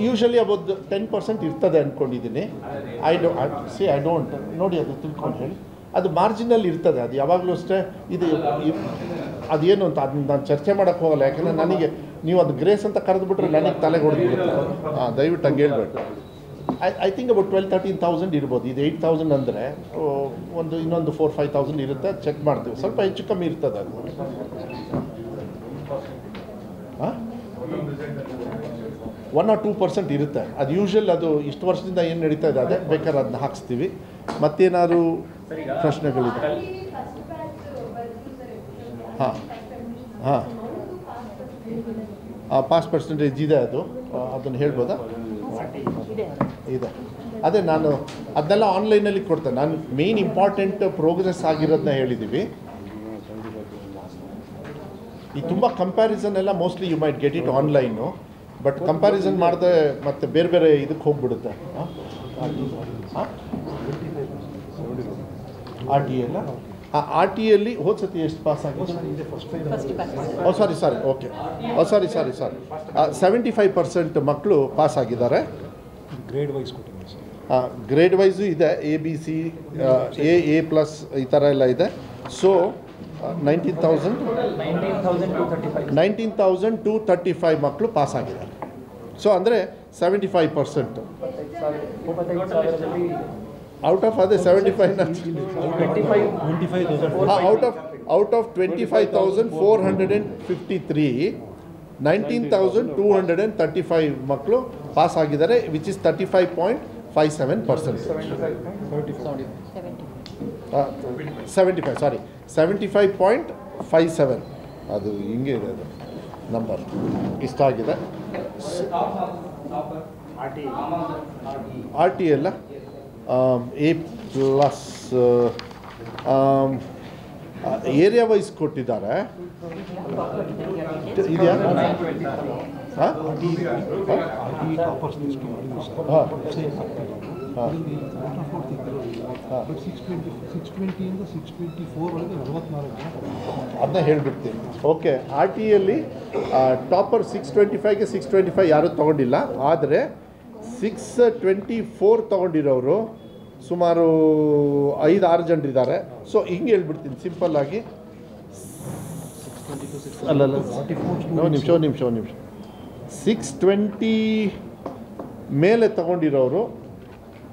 Usually about 10% ಇರ್ತದೆ ಅಂದ್ಕೊಂಡಿದ್ದೀನಿ. I don't ನೋಡಿ, ಅದು ತಿಳ್ಕೊಂಡು ಹೇಳಿ. ಅದು ಮಾರ್ಜಿನಲ್ಲಿ ಇರ್ತದೆ, ಅದು ಯಾವಾಗಲೂ ಅಷ್ಟೇ. ಇದು ಅದೇನು ಅಂತ ಅದನ್ನ ನಾನು ಚರ್ಚೆ ಮಾಡೋಕ್ಕೆ ಹೋಗಲ್ಲ, ಯಾಕಂದರೆ ನನಗೆ ನೀವು ಅದು ಗ್ರೇಸ್ ಅಂತ ಕರೆದುಬಿಟ್ರೆ ನನಗೆ ತಲೆಗೆ ಹೊಡೆದ್ಬಿಡುತ್ತೆ. ದಯವಿಟ್ಟು ಹಂಗೆ ಹೇಳ್ಬೇಡಿ. ಐ ಥಿಂಕ್ ಅಬೌಟ್ 12,000-13,000 ಇರ್ಬೋದು. ಇದು 8,000 ಅಂದರೆ ಇನ್ನೊಂದು 4,000-5,000 ಇರುತ್ತೆ. ಚೆಕ್ ಮಾಡ್ತೀವಿ, ಸ್ವಲ್ಪ ಹೆಚ್ಚು ಕಮ್ಮಿ ಇರ್ತದೆ ಅದು. 1 or 2% ಇರುತ್ತೆ ಅದು ಯೂಶಲ್. ಅದು ಇಷ್ಟು ವರ್ಷದಿಂದ ಏನು ನಡೀತಾ ಇದೆ ಅದೇ, ಬೇಕಾದ್ರೆ ಅದನ್ನ ಹಾಕಿಸ್ತೀವಿ. ಮತ್ತೇನಾದ್ರು ಪ್ರಶ್ನೆಗಳಿದೆ? ಹಾಂ ಪಾಸ್ ಪರ್ಸೆಂಟೇಜ್ ಇದೆ, ಅದನ್ನು ಹೇಳ್ಬೋದಾ? ಇದೆ. ಅದೇ ನಾನು ಅದನ್ನೆಲ್ಲ ಆನ್ಲೈನಲ್ಲಿ ಕೊಡ್ತೇನೆ. ನಾನು ಮೇನ್ ಇಂಪಾರ್ಟೆಂಟ್ ಪ್ರೋಗ್ರೆಸ್ ಆಗಿರೋದನ್ನ ಹೇಳಿದ್ದೀವಿ. ಈ ತುಂಬ ಕಂಪ್ಯಾರಿಸನ್ ಎಲ್ಲ mostly you might get it online, but comparison ಮಾಡಿದೆ ಮತ್ತೆ ಬೇರೆ ಬೇರೆ ಇದಕ್ಕೆ ಹೋಗ್ಬಿಡುತ್ತೆ. ಆರ್ ಟಿ ಎಲ್ಲ ಆರ್ ಟಿ ಎಲ್ಲಿ ಹೋದ ಸತಿ ಎಷ್ಟು ಪಾಸ್ ಆಗಿದೆ? ಸಾರಿ ಓಕೆ, ಸಾರಿ 75% ಮಕ್ಕಳು ಪಾಸ್ ಆಗಿದ್ದಾರೆ. ಗ್ರೇಡ್ ವೈಸು ಇದೆ, ABC, A+ ಈ ಥರ ಎಲ್ಲ ಇದೆ. ಸೊ 19,235 ಮಕ್ಕಳು ಪಾಸ್ ಆಗಿದ್ದಾರೆ. ಸೊ ಅಂದರೆ 75%. ಔಟ್ ಆಫ್ ಅದೇ 75 ಔಟ್ ಆಫ್ 25,453 19,235 ಮಕ್ಕಳು ಪಾಸ್ ಆಗಿದ್ದಾರೆ, ವಿಚ್ ಇಸ್ 35.57%. 75.57 ಅದು ಹಿಂಗೆ ಇದೆ, ಅದು ನಂಬರ್ ಇಷ್ಟ ಆಗಿದೆ. ಆರ್ ಟಿ ಎಲ್ಲ A+, ಏರಿಯಾ ವೈಸ್ ಕೊಟ್ಟಿದ್ದಾರೆ. ಇದೆಯಾ? ಹಾಂ ಅದನ್ನ ಹೇಳ್ಬಿಡ್ತೀನಿ. ಓಕೆ, ಆರ್ ಟಿ ಯಲ್ಲಿ ಟಾಪರ್ 625ಗೆ 625 ಯಾರೂ ತೊಗೊಂಡಿಲ್ಲ, ಆದರೆ 624 ತೊಗೊಂಡಿರೋರು ಸುಮಾರು 5-6 ಜನರಿದ್ದಾರೆ. ಸೊ ಹಿಂಗೆ ಹೇಳ್ಬಿಡ್ತೀನಿ ಸಿಂಪಲ್ಲಾಗಿ. ಅಲ್ಲಲ್ಲ, ನಿಮಿಷ 620 ಮೇಲೆ ತೊಗೊಂಡಿರೋರು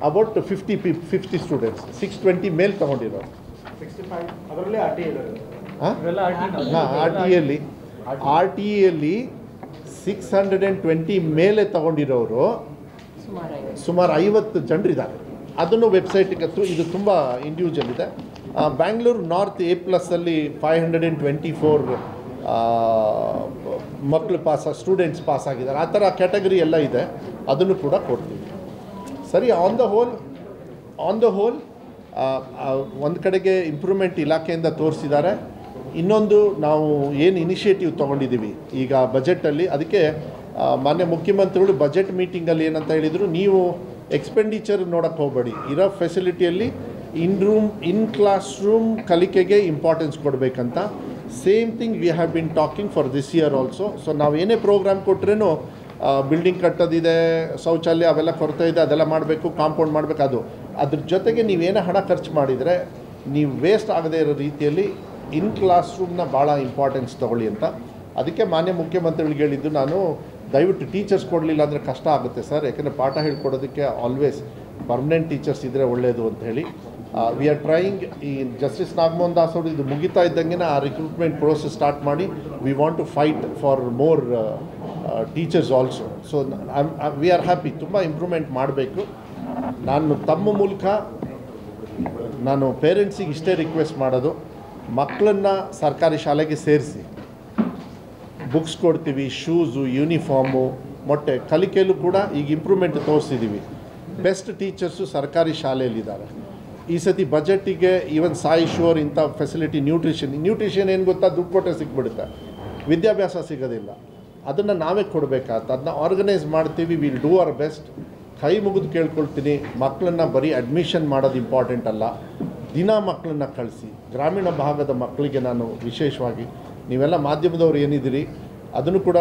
ಅಬೌಟ್ 50 ಸ್ಟೂಡೆಂಟ್ಸ್. 620 ಮೇಲೆ ತೊಗೊಂಡಿರೋರು ಆರ್ ಟಿ ಯಲ್ಲಿ 620 ಮೇಲೆ ತೊಗೊಂಡಿರೋರು ಸುಮಾರು 50 ಜನರಿದ್ದಾರೆ. ಅದನ್ನು ವೆಬ್ಸೈಟಿಗೆ ಇದು ತುಂಬ ಇಂಡಿವಿಜುವಲ್ ಇದೆ. ಬ್ಯಾಂಗ್ಳೂರು ನಾರ್ತ್ A+ ಅಲ್ಲಿ 524 ಮಕ್ಕಳು ಸ್ಟೂಡೆಂಟ್ಸ್ ಪಾಸ್ ಆಗಿದ್ದಾರೆ. ಆ ಥರ ಕ್ಯಾಟಗರಿ ಎಲ್ಲ ಇದೆ, ಅದನ್ನು ಕೂಡ ಕೊಡ್ತೀವಿ. ಸರಿ, ಆನ್ ದ ಹೋಲ್ ಒಂದು ಕಡೆಗೆ ಇಂಪ್ರೂವ್ಮೆಂಟ್ ಇಲಾಖೆಯಿಂದ ತೋರಿಸಿದ್ದಾರೆ. ಇನ್ನೊಂದು ನಾವು ಏನು ಇನಿಷಿಯೇಟಿವ್ ತೊಗೊಂಡಿದ್ದೀವಿ ಈಗ ಬಜೆಟಲ್ಲಿ, ಅದಕ್ಕೆ ಮಾನ್ಯ ಮುಖ್ಯಮಂತ್ರಿಗಳು ಬಜೆಟ್ ಮೀಟಿಂಗಲ್ಲಿ ಏನಂತ ಹೇಳಿದರು, ನೀವು ಎಕ್ಸ್ಪೆಂಡಿಚರ್ ನೋಡೋಕ್ಕೆ ಹೋಗಬೇಡಿ, ಇರೋ ಫೆಸಿಲಿಟಿಯಲ್ಲಿ ಇನ್ ಕ್ಲಾಸ್ ರೂಮ್ ಕಲಿಕೆಗೆ ಇಂಪಾರ್ಟೆನ್ಸ್ ಕೊಡಬೇಕಂತ. Same thing we have been talking for this year also. So ನಾವು ಏನೇ ಪ್ರೋಗ್ರಾಮ್ ಕೊಟ್ರೇನು ಬಿಲ್ಡಿಂಗ್ ಕಟ್ಟೋದಿದೆ, ಶೌಚಾಲಯ ಅವೆಲ್ಲ ಕೊರತೆ ಇದೆ, ಅದೆಲ್ಲ ಮಾಡಬೇಕು, ಕಾಂಪೌಂಡ್ ಮಾಡಬೇಕು. ಅದ್ರ ಜೊತೆಗೆ ನೀವೇನೇ ಹಣ ಖರ್ಚು ಮಾಡಿದರೆ ನೀವು ವೇಸ್ಟ್ ಆಗದೇ ಇರೋ ರೀತಿಯಲ್ಲಿ ಇನ್ ಕ್ಲಾಸ್ ರೂಮ್ನ ಭಾಳ ಇಂಪಾರ್ಟೆನ್ಸ್ ತೊಗೊಳ್ಳಿ ಅಂತ. ಅದಕ್ಕೆ ಮಾನ್ಯ ಮುಖ್ಯಮಂತ್ರಿಗಳಿಗೆ ಹೇಳಿದ್ದು ನಾನು, ದಯವಿಟ್ಟು ಟೀಚರ್ಸ್ ಕೊಡಲಿಲ್ಲ ಅಂದರೆ ಕಷ್ಟ ಆಗುತ್ತೆ ಸರ್, ಯಾಕೆಂದರೆ ಪಾಠ ಹೇಳ್ಕೊಡೋದಕ್ಕೆ ಆಲ್ವೇಸ್ ಪರ್ಮನೆಂಟ್ ಟೀಚರ್ಸ್ ಇದ್ದರೆ ಒಳ್ಳೆಯದು ಅಂತ ಹೇಳಿ. We are trying. ಈ ಜಸ್ಟಿಸ್ ನಾಗಮೋಹನ್ ದಾಸ್ ಅವರು ಇದು ಮುಗಿತಾ ಇದ್ದಂಗೆ ಆ ರಿಕ್ರೂಟ್ಮೆಂಟ್ ಪ್ರೋಸೆಸ್ ಸ್ಟಾರ್ಟ್ ಮಾಡಿ, we want to fight for more teachers also. So we are happy. ತುಂಬ ಇಂಪ್ರೂವ್ಮೆಂಟ್ ಮಾಡಬೇಕು. ನಾನು ತಮ್ಮ ಮೂಲಕ ನಾನು ಪೇರೆಂಟ್ಸಿಗೆ ಇಷ್ಟೇ ರಿಕ್ವೆಸ್ಟ್ ಮಾಡೋದು, ಮಕ್ಕಳನ್ನು ಸರ್ಕಾರಿ ಶಾಲೆಗೆ ಸೇರಿಸಿ, ಬುಕ್ಸ್ ಕೊಡ್ತೀವಿ, ಶೂಸು, ಯೂನಿಫಾರ್ಮು, ಮೊಟ್ಟೆ ಕಲಿಕೆಯಲ್ಲೂ ಕೂಡ ಈಗ ಇಂಪ್ರೂವ್ಮೆಂಟ್ ತೋರಿಸಿದ್ದೀವಿ. ಬೆಸ್ಟ್ ಟೀಚರ್ಸು ಸರ್ಕಾರಿ ಶಾಲೆಯಲ್ಲಿದ್ದಾರೆ. ಈ ಸತಿ ಬಜೆಟಿಗೆ ಈವನ್ ಸಾಯಿ ಶೋರ್ ಇಂಥ ಫೆಸಿಲಿಟಿ, ನ್ಯೂಟ್ರಿಷನ್ ಏನು ಗೊತ್ತಾ, ದುಡ್ಡು ಕೊಟ್ಟರೆ ಸಿಕ್ಬಿಡುತ್ತೆ, ವಿದ್ಯಾಭ್ಯಾಸ ಸಿಗೋದಿಲ್ಲ. ಅದನ್ನು ನಾವೇ ಕೊಡಬೇಕಾಗತ್ತೆ. ಅದನ್ನ ಆರ್ಗನೈಸ್ ಮಾಡ್ತೀವಿ. Will do our best. ಕೈ ಮುಗಿದು ಕೇಳ್ಕೊಳ್ತೀನಿ, ಮಕ್ಕಳನ್ನು ಬರೀ ಅಡ್ಮಿಷನ್ ಮಾಡೋದು ಇಂಪಾರ್ಟೆಂಟ್ ಅಲ್ಲ, ದಿನ ಮಕ್ಕಳನ್ನ ಕಳಿಸಿ. ಗ್ರಾಮೀಣ ಭಾಗದ ಮಕ್ಕಳಿಗೆ ನಾನು ವಿಶೇಷವಾಗಿ, ನೀವೆಲ್ಲ ಮಾಧ್ಯಮದವ್ರು ಏನಿದ್ದೀರಿ ಅದನ್ನು ಕೂಡ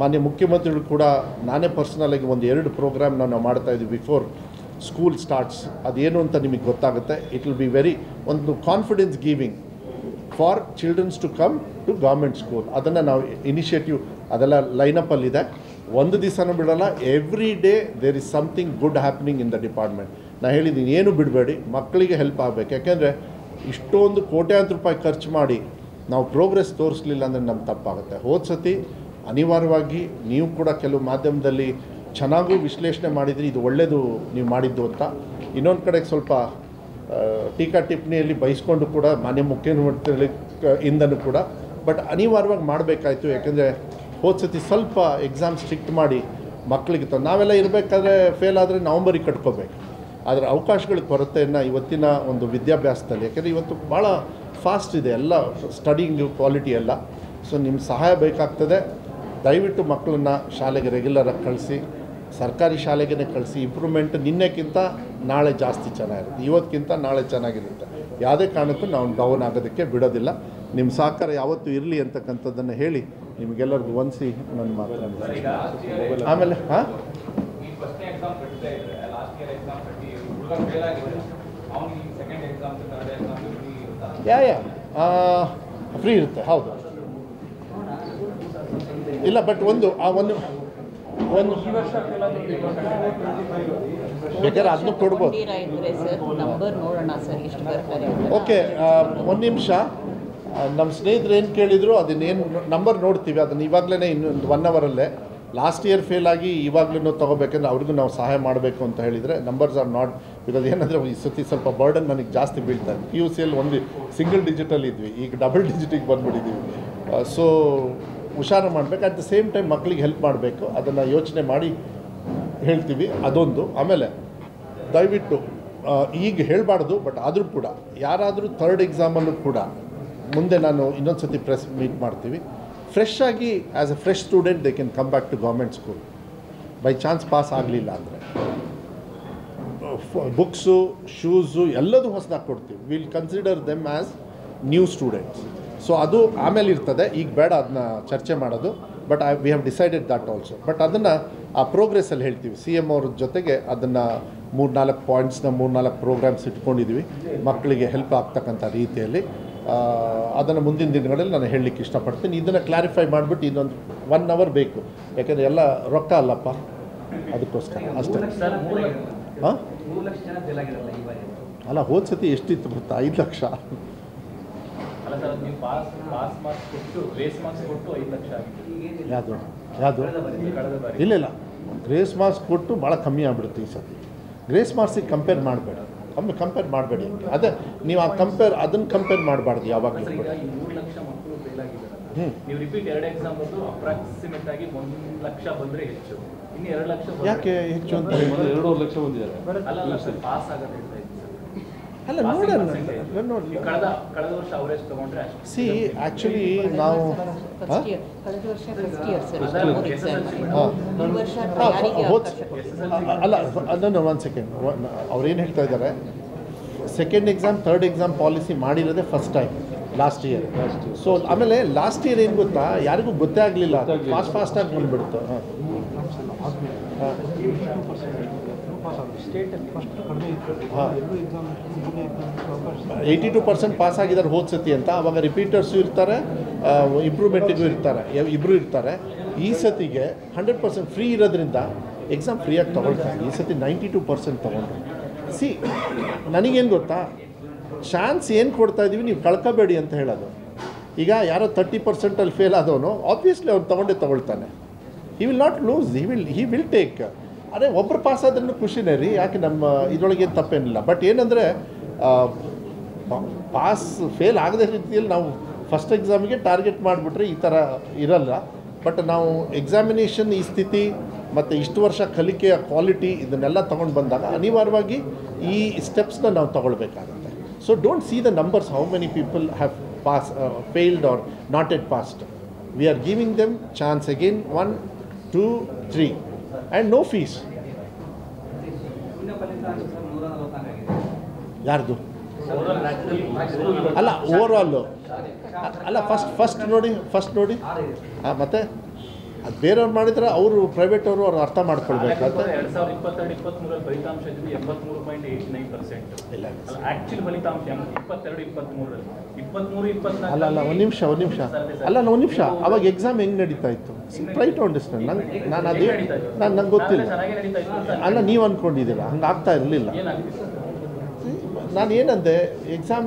ಮಾನ್ಯ ಮುಖ್ಯಮಂತ್ರಿಗಳು ಕೂಡ ನಾನೇ ಪರ್ಸ್ನಲಾಗಿ ಒಂದು 2 ಪ್ರೋಗ್ರಾಮ್ನ ನಾವು ಮಾಡ್ತಾಯಿದ್ವಿ ಬಿಫೋರ್ ಸ್ಕೂಲ್ ಸ್ಟಾರ್ಟ್ಸ್. ಅದೇನು ಅಂತ ನಿಮಗೆ ಗೊತ್ತಾಗುತ್ತೆ. ಇಟ್ ವಿಲ್ ಬಿ ವೆರಿ ಒಂದು confidence giving for childrens to come to government school. ಅದನ್ನು ನಾವು ಇನಿಷಿಯೇಟಿವ್ ಅದೆಲ್ಲ ಲೈನಪ್ಪಲ್ಲಿದೆ. ಒಂದು ದಿವಸನೂ ಬಿಡೋಲ್ಲ. Every day there is something good happening in the department. ನಾನು ಹೇಳಿದ್ದೀನಿ, ಏನು ಬಿಡಬೇಡಿ, ಮಕ್ಕಳಿಗೆ ಹೆಲ್ಪ್ ಆಗಬೇಕು. ಯಾಕೆಂದರೆ ಇಷ್ಟೊಂದು ಕೋಟ್ಯಾಂತರ ರೂಪಾಯಿ ಖರ್ಚು ಮಾಡಿ ನಾವು ಪ್ರೋಗ್ರೆಸ್ ತೋರಿಸಲಿಲ್ಲ ಅಂದರೆ ನಮ್ಗೆ ತಪ್ಪಾಗುತ್ತೆ. ಹೋದ ಸತಿ ಅನಿವಾರ್ಯವಾಗಿ ನೀವು ಕೂಡ ಕೆಲವು ಮಾಧ್ಯಮದಲ್ಲಿ ಚೆನ್ನಾಗೂ ವಿಶ್ಲೇಷಣೆ ಮಾಡಿದ್ರಿ, ಇದು ಒಳ್ಳೆಯದು ನೀವು ಮಾಡಿದ್ದು ಅಂತ. ಇನ್ನೊಂದು ಕಡೆಗೆ ಸ್ವಲ್ಪ ಟೀಕಾ ಟಿಪ್ಪಣಿಯಲ್ಲಿ ಬಯಸ್ಕೊಂಡು ಕೂಡ ಮಾನ್ಯ ಮುಖ್ಯಮಂತ್ರಿಗಳ ಇಂದನೂ ಕೂಡ, ಬಟ್ ಅನಿವಾರ್ಯವಾಗಿ ಮಾಡಬೇಕಾಯ್ತು. ಯಾಕೆಂದರೆ ಹೋದ ಸತಿ ಸ್ವಲ್ಪ ಎಕ್ಸಾಮ್ ಸ್ಟ್ರಿಕ್ಟ್ ಮಾಡಿ ಮಕ್ಕಳಿಗೆ ನಾವೆಲ್ಲ ಇರಬೇಕಾದ್ರೆ ಫೇಲ್ ಆದರೆ ನವಂಬರಿಗೆ ಕಟ್ಕೋಬೇಕು. ಆದರೆ ಅವಕಾಶಗಳ ಕೊರತೆಯನ್ನು ಇವತ್ತಿನ ಒಂದು ವಿದ್ಯಾಭ್ಯಾಸದಲ್ಲಿ, ಯಾಕೆಂದರೆ ಇವತ್ತು ಭಾಳ ಫಾಸ್ಟ್ ಇದೆ ಎಲ್ಲ ಸ್ಟಡಿಂಗ್ ಕ್ವಾಲಿಟಿ ಎಲ್ಲ. ಸೊ ನಿಮ್ಮ ಸಹಾಯ ಬೇಕಾಗ್ತದೆ. ದಯವಿಟ್ಟು ಮಕ್ಕಳನ್ನ ಶಾಲೆಗೆ ರೆಗ್ಯುಲರಾಗಿ ಕಳಿಸಿ, ಸರ್ಕಾರಿ ಶಾಲೆಗೇ ಕಳಿಸಿ. ಇಂಪ್ರೂವ್ಮೆಂಟ್ ನಿನ್ನೆಕ್ಕಿಂತ ನಾಳೆ ಜಾಸ್ತಿ ಚೆನ್ನಾಗಿರುತ್ತೆ, ಇವತ್ತಿಗಿಂತ ನಾಳೆ ಚೆನ್ನಾಗಿರುತ್ತೆ. ಯಾವುದೇ ಕಾರಣಕ್ಕೂ ನಾವು ಡೌನ್ ಆಗೋದಕ್ಕೆ ಬಿಡೋದಿಲ್ಲ. ನಿಮ್ಮ ಸಹಕಾರ ಯಾವತ್ತೂ ಇರಲಿ ಅಂತಕ್ಕಂಥದ್ದನ್ನು ಹೇಳಿ ನಿಮಗೆಲ್ಲರಿಗೂ ವಂದಿಸಿ ನಾನು ಮಾತನಾಡ್ತೀನಿ. ಆಮೇಲೆ ಫ್ರೀ ಇರುತ್ತೆ. ಹೌದು, ಇಲ್ಲ ಬಟ್ ಒಂದು ಬೇಕಾದ್ರೆ ಅದನ್ನು ಕೊಡ್ಬೋದು. ಓಕೆ, ಒಂದು ನಿಮಿಷ. ನಮ್ಮ ಸ್ನೇಹಿತರು ಏನು ಕೇಳಿದ್ರು ಅದನ್ನೇನು ನಂಬರ್ ನೋಡ್ತೀವಿ, ಅದನ್ನು ಇವಾಗಲೇ ಇನ್ನೊಂದು 1 ಅವರಲ್ಲೇ. ಲಾಸ್ಟ್ ಇಯರ್ ಫೇಲ್ ಆಗಿ ಇವಾಗಲೂ ತೊಗೋಬೇಕಂದ್ರೆ ಅವ್ರಿಗೂ ನಾವು ಸಹಾಯ ಮಾಡಬೇಕು ಅಂತ ಹೇಳಿದರೆ ನಂಬರ್ಸ್ ಆರ್ ನಾಟ್. ಬಿಕಾಸ್ ಏನಂದರೆ ಈ ಸತಿ ಸ್ವಲ್ಪ ಬರ್ಡನ್ ನನಗೆ ಜಾಸ್ತಿ ಬೀಳ್ತಾರೆ. PUCಯಲ್ಲಿ ಒಂದು ಸಿಂಗಲ್ ಡಿಜಿಟಲ್ಲಿ ಇದ್ವಿ, ಈಗ ಡಬಲ್ ಡಿಜಿಟಿಗೆ ಬಂದುಬಿಟ್ಟಿದ್ದೀವಿ. ಸೊ ಹುಷಾರು ಮಾಡಬೇಕು. ಅಟ್ ದ ಸೇಮ್ ಟೈಮ್ ಮಕ್ಕಳಿಗೆ ಹೆಲ್ಪ್ ಮಾಡಬೇಕು. ಅದನ್ನು ಯೋಚನೆ ಮಾಡಿ ಹೇಳ್ತೀವಿ, ಅದೊಂದು. ಆಮೇಲೆ ದಯವಿಟ್ಟು ಈಗ ಹೇಳಬಾರ್ದು, ಬಟ್ ಆದರೂ ಕೂಡ ಯಾರಾದರೂ 3rd ಎಕ್ಸಾಮಲ್ಲೂ ಕೂಡ ಮುಂದೆ ನಾನು ಇನ್ನೊಂದು ಸತಿ ಪ್ರೆಸ್ ಮೀಟ್ ಮಾಡ್ತೀವಿ. ಫ್ರೆಶ್ ಆಗಿ as a fresh student they can come back to government school. By chance pass ಆಗಲಿಲ್ಲ ಅಂದರೆ ಬುಕ್ಸು, ಶೂಸು ಎಲ್ಲದೂ ಹೊಸದಾಗಿ ಕೊಡ್ತೀವಿ. Will consider them as new students. So ಅದು ಆಮೇಲೆ ಇರ್ತದೆ, ಈಗ ಬೇಡ ಅದನ್ನ ಚರ್ಚೆ ಮಾಡೋದು. But we have decided that also. But ಅದನ್ನು ಆ ಪ್ರೋಗ್ರೆಸ್ಸಲ್ಲಿ ಹೇಳ್ತೀವಿ. CM ಅವ್ರ ಜೊತೆಗೆ ಅದನ್ನು 3-4 ಪಾಯಿಂಟ್ಸ್ನ 3-4 ಪ್ರೋಗ್ರಾಮ್ಸ್ ಇಟ್ಕೊಂಡಿದ್ವಿ ಮಕ್ಕಳಿಗೆ ಹೆಲ್ಪ್ ಆಗ್ತಕ್ಕಂಥ ರೀತಿಯಲ್ಲಿ. ಅದನ್ನು ಮುಂದಿನ ದಿನಗಳಲ್ಲಿ ನಾನು ಹೇಳಲಿಕ್ಕೆ ಇಷ್ಟಪಡ್ತೀನಿ. ಇದನ್ನು ಕ್ಲಾರಿಫೈ ಮಾಡಿಬಿಟ್ಟು ಇನ್ನೊಂದು 1 ಅವರ್ ಬೇಕು, ಯಾಕೆಂದರೆ ಎಲ್ಲ ರೊಕ್ಕ ಅಲ್ಲಪ್ಪ, ಅದಕ್ಕೋಸ್ಕರ ಅಷ್ಟೇ. ಹಾಂ, ಅಲ್ಲ ಹೋದ ಸತಿ ಎಷ್ಟಿತ್ತು ಗೊತ್ತಾ? 5 ಲಕ್ಷ. ಯಾವುದು ಇಲ್ಲ ಗ್ರೇಸ್ ಮಾರ್ಕ್ಸ್ ಕೊಟ್ಟು ಭಾಳ ಕಮ್ಮಿ ಆಗ್ಬಿಡುತ್ತೆ ಈ ಸತಿ. ಗ್ರೇಸ್ ಮಾರ್ಕ್ಸಿಗೆ ಕಂಪೇರ್ ಮಾಡಬೇಡಿ, ಕಂಪೇರ್ ಮಾಡಬೇಡಿ. ಅದೇ ನೀವು ಅದನ್ನು ಕಂಪೇರ್ ಮಾಡಬಾರ್ದು ಯಾವಾಗಲೂ. ಯಾಕೆ ಹೆಚ್ಚು ಅಂತ 2.5 ಲಕ್ಷ ಬಂದಿದ್ದಾರೆ. ಅಲ್ಲ ನೋಡೋಣ. ಸಿ ಆ್ಯಕ್ಚುಲಿ ನಾವು ಅಲ್ಲ ಅದನ್ನು 1 ಸೆಕೆಂಡ್ ಅವ್ರೇನು ಹೇಳ್ತಾ ಇದ್ದಾರೆ, 2nd exam 3rd exam policy ಮಾಡಿರೋದೇ first time last year. So ಆಮೇಲೆ ಲಾಸ್ಟ್ ಇಯರ್ ಏನು ಗೊತ್ತಾ, ಯಾರಿಗೂ ಗೊತ್ತೇ ಆಗಲಿಲ್ಲ, ಫಾಸ್ಟಾಗಿ ಬಂದುಬಿಡ್ತು. ಹಾಂ, 82% ಪಾಸ್ ಆಗಿದ್ದಾರೆ ಹೋದ ಸತಿ ಅಂತ. ಆವಾಗ ರಿಪೀಟರ್ಸು ಇರ್ತಾರೆ, ಇಂಪ್ರೂವ್ಮೆಂಟಿಗೂ ಇರ್ತಾರೆ, ಇಬ್ಬರು ಇರ್ತಾರೆ. ಈ ಸತಿಗೆ 100% ಫ್ರೀ ಇರೋದ್ರಿಂದ ಎಕ್ಸಾಮ್ ಫ್ರೀಯಾಗಿ ತೊಗೊಳ್ತಾರೆ. ಈ ಸತಿ 92% ತೊಗೊಂಡ್ರು. ಸಿ ನನಗೇನು ಗೊತ್ತಾ, ಚಾನ್ಸ್ ಏನು ಕೊಡ್ತಾಯಿದ್ದೀವಿ ನೀವು ಕಳ್ಕೊಬೇಡಿ ಅಂತ ಹೇಳೋದು. ಈಗ ಯಾರೋ 30%ಅಲ್ಲಿ ಫೇಲ್ ಆದವನು ಆಬ್ವಿಯಸ್ಲಿ ಅವ್ನು ತೊಗೊಳ್ತಾನೆ. He will not lose, he will take. ಅದೇ ಒಬ್ಬರು ಪಾಸ್ ಆದ್ರೂ ಖುಷಿನೇ ರೀ, ಯಾಕೆ ನಮ್ಮ ಇದರೊಳಗೇನು ತಪ್ಪೇನಿಲ್ಲ. ಬಟ್ ಏನಂದರೆ ಫೇಲ್ ಆಗದ ರೀತಿಯಲ್ಲಿ ನಾವು ಫಸ್ಟ್ ಎಕ್ಸಾಮಿಗೆ ಟಾರ್ಗೆಟ್ ಮಾಡಿಬಿಟ್ರೆ ಈ ಥರ ಇರಲ್ಲ. ಬಟ್ ನಾವು ಎಕ್ಸಾಮಿನೇಷನ್ ಈ ಸ್ಥಿತಿ ಮತ್ತು ಇಷ್ಟು ವರ್ಷ ಕಲಿಕೆಯ ಕ್ವಾಲಿಟಿ ಇದನ್ನೆಲ್ಲ ತೊಗೊಂಡು ಬಂದಾಗ ಅನಿವಾರ್ಯವಾಗಿ ಈ ಸ್ಟೆಪ್ಸ್ನ ನಾವು ತೊಗೊಳ್ಬೇಕಾಗುತ್ತೆ. So don't see the numbers, how many people have failed or not yet passed. We are giving them chance again, 1, 2, 3 and no fees. ಯಾರ್ದು ಅಲ್ಲ ಓವರಾಲು ಅಲ್ಲ ಫಸ್ಟ್ ನೋಡಿ ಹಾಂ ಮತ್ತೆ ಅದು ಬೇರೆಯವ್ರು ಮಾಡಿದರೆ ಅವರು ಪ್ರೈವೇಟವರು ಅವ್ರು ಅರ್ಥ ಮಾಡ್ಕೊಳ್ಬೇಕಾದ್ರೆ 2022-23 ಫಲಿತಾಂಶ ಇದ್ದು 73.89%. ಇಲ್ಲ ಆಕ್ಚುಲ್ ಫಲಿತಾಂಶ 22-23 ಅಲ್ಲ ಒಂದು ನಿಮಿಷ ಒಂದು ನಿಮಿಷ ಅವಾಗ ಎಕ್ಸಾಮ್ ಹೆಂಗೆ ನಡೀತಾ ಇತ್ತು ಟ್ರೈ ಟು ಅಂಡರ್ಸ್ಟ್ಯಾಂಡ್ ನಂಗೆ ಗೊತ್ತಿಲ್ಲ ಅಲ್ಲ ನೀವು ಅಂದ್ಕೊಂಡಿದ್ದೀರಾ ಹಂಗೆ ಆಗ್ತಾ ಇರಲಿಲ್ಲ ನಾನು ಏನಂದೆ ಎಕ್ಸಾಮ್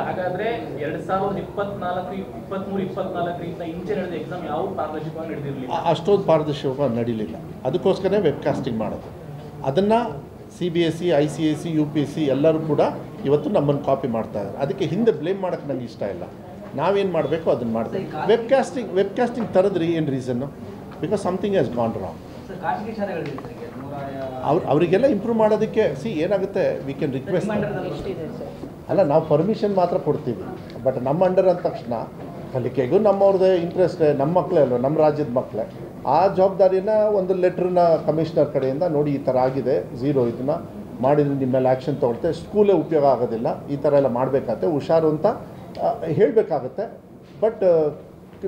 ಹಾಗಾದ್ರೆ 2024 ಇಂಚೆ ನಡೆದ ಎಕ್ಸಾಮ್ ಯಾವ ಪಾರದರ್ಶಕವಾಗಿ ನಡೆದಿರಲಿಲ್ಲ, ಅಷ್ಟೊಂದು ಪಾರದರ್ಶಕವಾಗಿ ನಡೀಲಿಲ್ಲ. ಅದಕ್ಕೋಸ್ಕರನೇ ವೆಬ್ಕಾಸ್ಟಿಂಗ್ ಮಾಡೋದು. ಅದನ್ನು CBSE, ICSE, UPSC ಎಲ್ಲರೂ ಕೂಡ ಇವತ್ತು ನಮ್ಮನ್ನು ಕಾಪಿ ಮಾಡ್ತಾ ಇದ್ದಾರೆ. ಅದಕ್ಕೆ ಹಿಂದೆ ಬ್ಲೇಮ್ ಮಾಡೋಕ್ಕೆ ನನಗೆ ಇಷ್ಟ ಇಲ್ಲ. ನಾವೇನು ಮಾಡಬೇಕು ಅದನ್ನು ಮಾಡ್ತೀವಿ. ವೆಬ್ಕಾಸ್ಟಿಂಗ್ ತರದ್ರಿ ಏನು reason? Because something has gone wrong. ಅವರಿಗೆಲ್ಲ ಇಂಪ್ರೂವ್ ಮಾಡೋದಕ್ಕೆ ಏನಾಗುತ್ತೆ, ವಿ ಕ್ಯಾನ್ ರಿಕ್ವೆಸ್ಟ್. ಅಲ್ಲ, ನಾವು ಪರ್ಮಿಷನ್ ಮಾತ್ರ ಕೊಡ್ತೀವಿ. ಬಟ್ ನಮ್ಮ ಅಂಡರ್ ಅಂದ ತಕ್ಷಣ ಕಲಿಕೆಗೂ ನಮ್ಮವ್ರದ್ದೇ ಇಂಟ್ರೆಸ್ಟ್, ನಮ್ಮ ಮಕ್ಕಳೇ ಅಲ್ವ, ನಮ್ಮ ರಾಜ್ಯದ ಮಕ್ಕಳೇ. ಆ ಜವಾಬ್ದಾರಿನ ಒಂದು ಲೆಟ್ರನ್ನ ಕಮಿಷನರ್ ಕಡೆಯಿಂದ ನೋಡಿ ಈ ಥರ ಆಗಿದೆ, 0 ಇದನ್ನು ಮಾಡಿದ್ರೆ ನಿಮ್ಮ ಮೇಲೆ ಆ್ಯಕ್ಷನ್ ತೊಗೊಳ್ತೆ, ಸ್ಕೂಲೇ ಉಪಯೋಗ ಆಗೋದಿಲ್ಲ, ಈ ಥರ ಎಲ್ಲ ಮಾಡಬೇಕಾಗತ್ತೆ, ಹುಷಾರು ಅಂತ ಹೇಳಬೇಕಾಗತ್ತೆ. ಬಟ್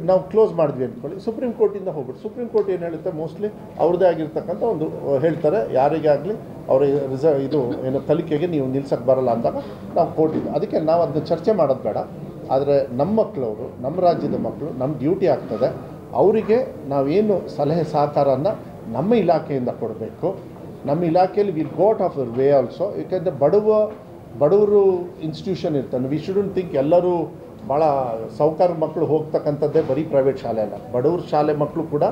ನಾವು ಕ್ಲೋಸ್ ಮಾಡಿದ್ವಿ ಅಂದ್ಕೊಳ್ಳಿ, ಸುಪ್ರೀಂ ಕೋರ್ಟಿಂದ ಹೋಗ್ಬಿಟ್ಟು ಸುಪ್ರೀಂ ಕೋರ್ಟ್ ಏನು ಹೇಳುತ್ತೆ, ಮೋಸ್ಟ್ಲಿ ಅವ್ರದ್ದೇ ಆಗಿರ್ತಕ್ಕಂಥ ಒಂದು ಹೇಳ್ತಾರೆ, ಯಾರಿಗೇ ಆಗಲಿ ಅವರ ಇದು ಏನು ಕಲಿಕೆಗೆ ನೀವು ನಿಲ್ಸಕ್ಕೆ ಬರಲ್ಲ ಅಂದಾಗ ನಾವು ಕೋರ್ಟಿದ್ದು. ಅದಕ್ಕೆ ನಾವು ಅದನ್ನ ಚರ್ಚೆ ಮಾಡೋದು ಬೇಡ. ಆದರೆ ನಮ್ಮ ಮಕ್ಕಳವರು, ನಮ್ಮ ರಾಜ್ಯದ ಮಕ್ಕಳು, ನಮ್ಮ ಡ್ಯೂಟಿ ಆಗ್ತದೆ. ಅವರಿಗೆ ನಾವೇನು ಸಲಹೆ ಸಹಕಾರನ ನಮ್ಮ ಇಲಾಖೆಯಿಂದ ಕೊಡಬೇಕು. ನಮ್ಮ ಇಲಾಖೆಯಲ್ಲಿ will go out of way also. ಏಕೆಂದರೆ ಬಡವರು ಇನ್ಸ್ಟಿಟ್ಯೂಷನ್ ಇರ್ತಾನೆ. ವಿ ಶುಡಂಟ್ ಥಿಂಕ್ ಎಲ್ಲರೂ ಭಾಳ ಸೌಕರ್ಯ ಮಕ್ಕಳು ಹೋಗ್ತಕ್ಕಂಥದ್ದೇ ಬರೀ ಪ್ರೈವೇಟ್ ಶಾಲೆ ಅಲ್ಲ. ಬಡವ್ರ ಶಾಲೆ ಮಕ್ಕಳು ಕೂಡ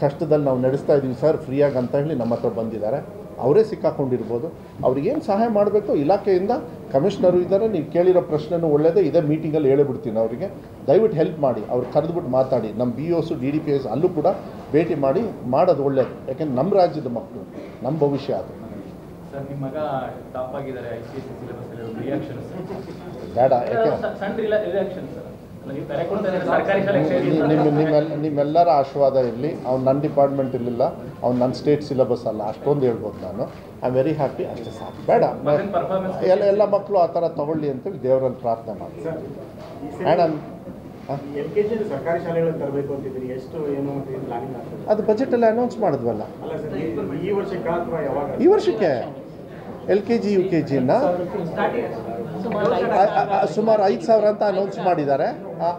ಕಷ್ಟದಲ್ಲಿ ನಾವು ನಡೆಸ್ತಾ ಇದ್ದೀವಿ ಸರ್ ಫ್ರೀಯಾಗಿ ಅಂತ ಹೇಳಿ ನಮ್ಮ ಹತ್ರ ಬಂದಿದ್ದಾರೆ. ಅವರೇ ಸಿಕ್ಕಾಕೊಂಡಿರ್ಬೋದು. ಅವ್ರಿಗೇನು ಸಹಾಯ ಮಾಡಬೇಕು ಇಲಾಖೆಯಿಂದ ಕಮಿಷನರು ಇದ್ದಾರೆ. ನೀವು ಕೇಳಿರೋ ಪ್ರಶ್ನೆನೂ ಒಳ್ಳೆಯದೇ, ಇದೇ ಮೀಟಿಂಗಲ್ಲಿ ಹೇಳಿಬಿಡ್ತೀನಿ ಅವರಿಗೆ. ದಯವಿಟ್ಟು ಹೆಲ್ಪ್ ಮಾಡಿ, ಅವ್ರು ಕರೆದುಬಿಟ್ಟು ಮಾತಾಡಿ. ನಮ್ಮ BOS, DDPS ಅಲ್ಲೂ ಕೂಡ ಭೇಟಿ ಮಾಡಿ ಮಾಡೋದು ಒಳ್ಳೆಯದು. ಯಾಕೆಂದ್ರೆ ನಮ್ಮ ರಾಜ್ಯದ ಮಕ್ಕಳು, ನಮ್ಮ ಭವಿಷ್ಯ ಅದು. ಸರ್, ನಿಮ್ಮ ಮಗ ಟಾಪ್ ಆಗಿದ್ದಾರೆ ICSE ಸಿಲೆಬಸ್ ರಿಯಾಕ್ಷನ್ಸ್ ಬೇಡ, ಯಾಕೆ ನಿಮ್ಮೆಲ್ಲರ ಆಶೀರ್ವಾದ ಇರಲಿ. ಅವ್ನು ನನ್ನ ಡಿಪಾರ್ಟ್ಮೆಂಟ್ ಇರಲಿಲ್ಲ, ಅವ್ನು ನನ್ನ ಸ್ಟೇಟ್ ಸಿಲೆಬಸ್ ಅಲ್ಲ, ಅಷ್ಟೊಂದು ಹೇಳ್ಬೋದು ನಾನು. ಐ ಆಮ್ ವೆರಿ ಹ್ಯಾಪಿ, ಅಷ್ಟೇ ಸಾಕು. ಬೇಡ, ಎಲ್ಲ ಮಕ್ಕಳು ಆ ಥರ ತಗೊಳ್ಳಿ ಅಂತೇಳಿ ದೇವರಲ್ಲಿ ಪ್ರಾರ್ಥನೆ ಮಾಡಿ. ಸರ್ಕಾರಿ ಶಾಲೆಗಳನ್ನು ತರಬೇಕು ಅಂತಿದ್ದೀರಿ, ಎಷ್ಟು ಏನು ಪ್ಲಾನಿಂಗ್ ಆಗ್ತದೆ? ಅದು ಬಜೆಟಲ್ಲಿ ಅನೌನ್ಸ್ ಮಾಡಿದ್ವಲ್ಲ ಈ ವರ್ಷಕ್ಕೆ. LKG UKGನ ಸುಮಾರು 5,000 ಅಂತ ಅನೌನ್ಸ್ ಮಾಡಿದ್ದಾರೆ.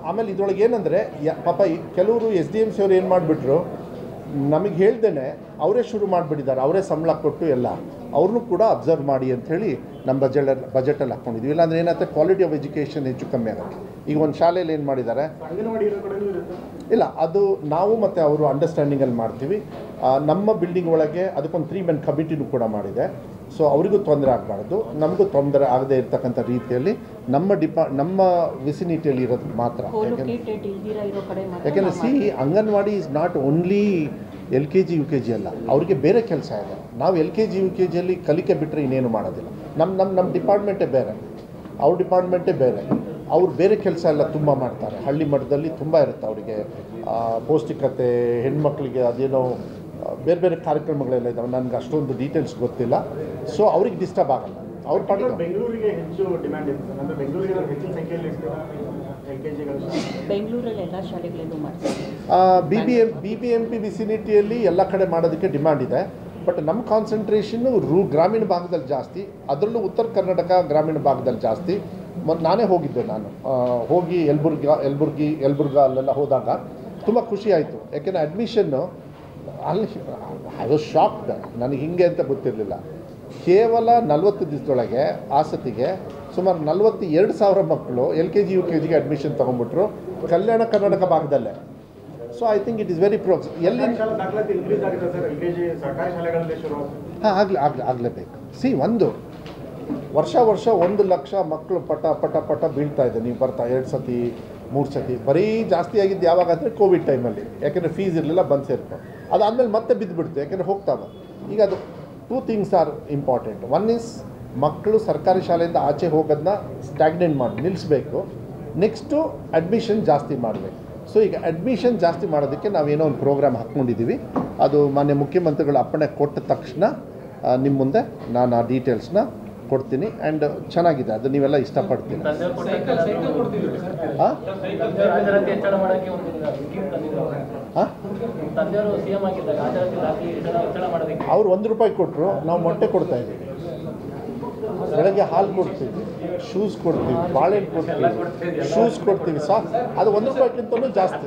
ಆಮೇಲೆ ಇದ್ರೊಳಗೆ ಏನಂದರೆ ಪಾಪ ಕೆಲವರು SDMC ಅವ್ರು ಏನು ಮಾಡಿಬಿಟ್ರು, ನಮಗೆ ಹೇಳ್ದೇನೆ ಅವರೇ ಶುರು ಮಾಡಿಬಿಟ್ಟಿದ್ದಾರೆ. ಅವರೇ ಸಂಬಳ ಕೊಟ್ಟು ಎಲ್ಲ ಅವ್ರನ್ನೂ ಕೂಡ ಅಬ್ಸರ್ವ್ ಮಾಡಿ ಅಂಥೇಳಿ ನಮ್ಮ ಬಜೆಟಲ್ಲಿ ಹಾಕ್ಕೊಂಡಿದ್ವಿ. ಇಲ್ಲಾಂದರೆ ಏನಾಗುತ್ತೆ, ಕ್ವಾಲಿಟಿ ಆಫ್ ಎಜುಕೇಷನ್ ಹೆಚ್ಚು ಕಮ್ಮಿ ಆಗುತ್ತೆ. ಈಗ ಒಂದು ಶಾಲೆಯಲ್ಲಿ ಏನು ಮಾಡಿದ್ದಾರೆ, ಇಲ್ಲ ಅದು ನಾವು ಮತ್ತು ಅವರು ಅಂಡರ್ಸ್ಟ್ಯಾಂಡಿಂಗಲ್ಲಿ ಮಾಡ್ತೀವಿ. ನಮ್ಮ ಬಿಲ್ಡಿಂಗ್ ಒಳಗೆ ಅದಕ್ಕೊಂದು 3 men ಕಮಿಟಿನೂ ಕೂಡ ಮಾಡಿದೆ. ಸೊ ಅವರಿಗೂ ತೊಂದರೆ ಆಗಬಾರ್ದು, ನಮಗೂ ತೊಂದರೆ ಆಗದೇ ಇರತಕ್ಕಂಥ ರೀತಿಯಲ್ಲಿ ನಮ್ಮ ವಿಸಿನಿಟಿಯಲ್ಲಿ ಇರೋದು ಮಾತ್ರ. ಯಾಕೆಂದರೆ anganwadi is not only LKG UKG ಅಲ್ಲ, ಅವ್ರಿಗೆ ಬೇರೆ ಕೆಲಸ ಇದೆ. ನಾವು LKG UKGಯಲ್ಲಿ ಕಲಿಕೆ ಬಿಟ್ಟರೆ ಇನ್ನೇನು ಮಾಡೋದಿಲ್ಲ. ನಮ್ಮ ಡಿಪಾರ್ಟ್ಮೆಂಟೇ ಬೇರೆ, ಅವ್ರ ಡಿಪಾರ್ಟ್ಮೆಂಟೇ ಬೇರೆ. ಅವ್ರು ಬೇರೆ ಕೆಲಸ ಎಲ್ಲ ತುಂಬ ಮಾಡ್ತಾರೆ. ಹಳ್ಳಿ ಮಟ್ಟದಲ್ಲಿ ತುಂಬ ಇರುತ್ತೆ ಅವರಿಗೆ, ಪೌಷ್ಟಿಕತೆ, ಹೆಣ್ಮಕ್ಳಿಗೆ ಅದೇನೋ ಬೇರೆ ಬೇರೆ ಕಾರ್ಯಕ್ರಮಗಳೆಲ್ಲ ಇದ್ದಾವೆ. ನನಗೆ ಅಷ್ಟೊಂದು ಡೀಟೇಲ್ಸ್ ಗೊತ್ತಿಲ್ಲ. ಸೊ ಅವ್ರಿಗೆ ಡಿಸ್ಟರ್ಬ್ ಆಗಲ್ಲ. ಅವ್ರ ಪಾಡಿಗೆ ಬೆಂಗಳೂರಿಗೆ ಹೆಚ್ಚು ಡಿಮ್ಯಾಂಡ್ ಇರ್ತದೆ, ಅಂದರೆ ಬೆಂಗಳೂರಿಗೆ ಹೆಚ್ಚಿನ ಸಂಖ್ಯೆಯಲ್ಲಿ ಬೆಂಗಳೂರಲ್ಲಿ ಎಲ್ಲ ಶಾಲೆಗಳಲ್ಲೂ ಮಾಡ್ತಾರೆ. BBMP ವಿಸಿನಿಟಿಯಲ್ಲಿ ಎಲ್ಲ ಕಡೆ ಮಾಡೋದಕ್ಕೆ ಡಿಮ್ಯಾಂಡ್ ಇದೆ. ಬಟ್ ನಮ್ಮ ಕಾನ್ಸಂಟ್ರೇಷನ್ನು ಗ್ರಾಮೀಣ ಭಾಗದಲ್ಲಿ ಜಾಸ್ತಿ, ಅದರಲ್ಲೂ ಉತ್ತರ ಕರ್ನಾಟಕ ಗ್ರಾಮೀಣ ಭಾಗದಲ್ಲಿ ಜಾಸ್ತಿ. ನಾನೇ ಹೋಗಿದ್ದೆ, ಹೋಗಿ ಯಲಬುರ್ಗಾ ಅಲ್ಲೆಲ್ಲ ಹೋದಾಗ ತುಂಬ ಖುಷಿ ಆಯಿತು. ಯಾಕೆಂದರೆ ಅಡ್ಮಿಷನ್ನು ಅಲ್ಲಿ ಐ ವಾಸ್ ಶಾಕ್ಡ್. ನನಗೆ ಹಿಂಗೆ ಅಂತ ಗೊತ್ತಿರಲಿಲ್ಲ. ಕೇವಲ 40 ದಿವಸದೊಳಗೆ ಆಸತಿಗೆ ಸುಮಾರು 42,000 ಮಕ್ಕಳು LKG UKGಗೆ ಅಡ್ಮಿಷನ್ ತೊಗೊಂಡ್ಬಿಟ್ರು, ಕಲ್ಯಾಣ ಕರ್ನಾಟಕ ಭಾಗದಲ್ಲೇ. So I think it is very progress. ಎಲ್ಲಿ ಆಗಲೇಬೇಕು. ಒಂದು ವರ್ಷ 1 ಲಕ್ಷ ಮಕ್ಕಳು ಪಟ ಬೀಳ್ತಾ ಇದೆ. ನೀವು ಬರ್ತಾ 2 ಸತಿ 3 ಸತಿ. ಬರೀ ಜಾಸ್ತಿ ಆಗಿದ್ದು ಯಾವಾಗ ಅಂದರೆ ಕೋವಿಡ್ ಟೈಮಲ್ಲಿ, ಯಾಕೆಂದರೆ ಫೀಸ್ ಇರಲಿಲ್ಲ, ಬಂದು ಸೇರ್ಕೊ. ಅದಾದಮೇಲೆ ಮತ್ತೆ ಬಿದ್ದುಬಿಡ್ತು, ಯಾಕೆಂದರೆ ಹೋಗ್ತಾವೆ. ಈಗ ಅದು 2 things ಆರ್ ಇಂಪಾರ್ಟೆಂಟ್. 1 is ಮಕ್ಕಳು ಸರ್ಕಾರಿ ಶಾಲೆಯಿಂದ ಆಚೆ ಹೋಗೋದನ್ನ ಸ್ಟ್ಯಾಗ್ನೆಂಟ್ ಮಾಡಿ ನಿಲ್ಲಿಸಬೇಕು. ನೆಕ್ಸ್ಟು ಅಡ್ಮಿಷನ್ ಜಾಸ್ತಿ ಮಾಡಬೇಕು. ಸೊ ಈಗ ಅಡ್ಮಿಷನ್ ಜಾಸ್ತಿ ಮಾಡೋದಕ್ಕೆ ನಾವೇನೋ ಒಂದು ಪ್ರೋಗ್ರಾಮ್ ಹಾಕ್ಕೊಂಡಿದ್ದೀವಿ. ಅದು ಮಾನ್ಯ ಮುಖ್ಯಮಂತ್ರಿಗಳ ಅಪ್ಪಣೆ ಕೊಟ್ಟ ತಕ್ಷಣ ನಿಮ್ಮ ಮುಂದೆ ನಾನು ಆ ಡೀಟೇಲ್ಸ್ನ ಕೊಡ್ತೀನಿ. ಆ್ಯಂಡ್ ಚೆನ್ನಾಗಿದೆ, ಅದು ನೀವೆಲ್ಲ ಇಷ್ಟಪಡ್ತೀನಿ. ಹಾಂ ನಿಮ್ಮ ತಂದೆಯವರು ಸಿಎಂ ಆಗಿದ್ದಾಗ ಹಾಜರಾತಿ ದಾಖಲೆ ಹೆಚ್ಚಳ ಮಾಡೋದಕ್ಕೆ ಅವ್ರು ₹1 ಕೊಟ್ಟರು, ನಾವು ಮೊಟ್ಟೆ ಕೊಡ್ತಾ ಇದ್ದೀವಿ, ಬೆಳಗ್ಗೆ ಹಾಲು ಕೊಡ್ತೀವಿ, ಶೂಸ್ ಕೊಡ್ತೀವಿ, ಬಾಳೆಹಣ್ಣು ಕೊಡ್ತೀವಿ, ಶೂಸ್ ಕೊಡ್ತೀವಿ. ಅದು ₹1 ಜಾಸ್ತಿ.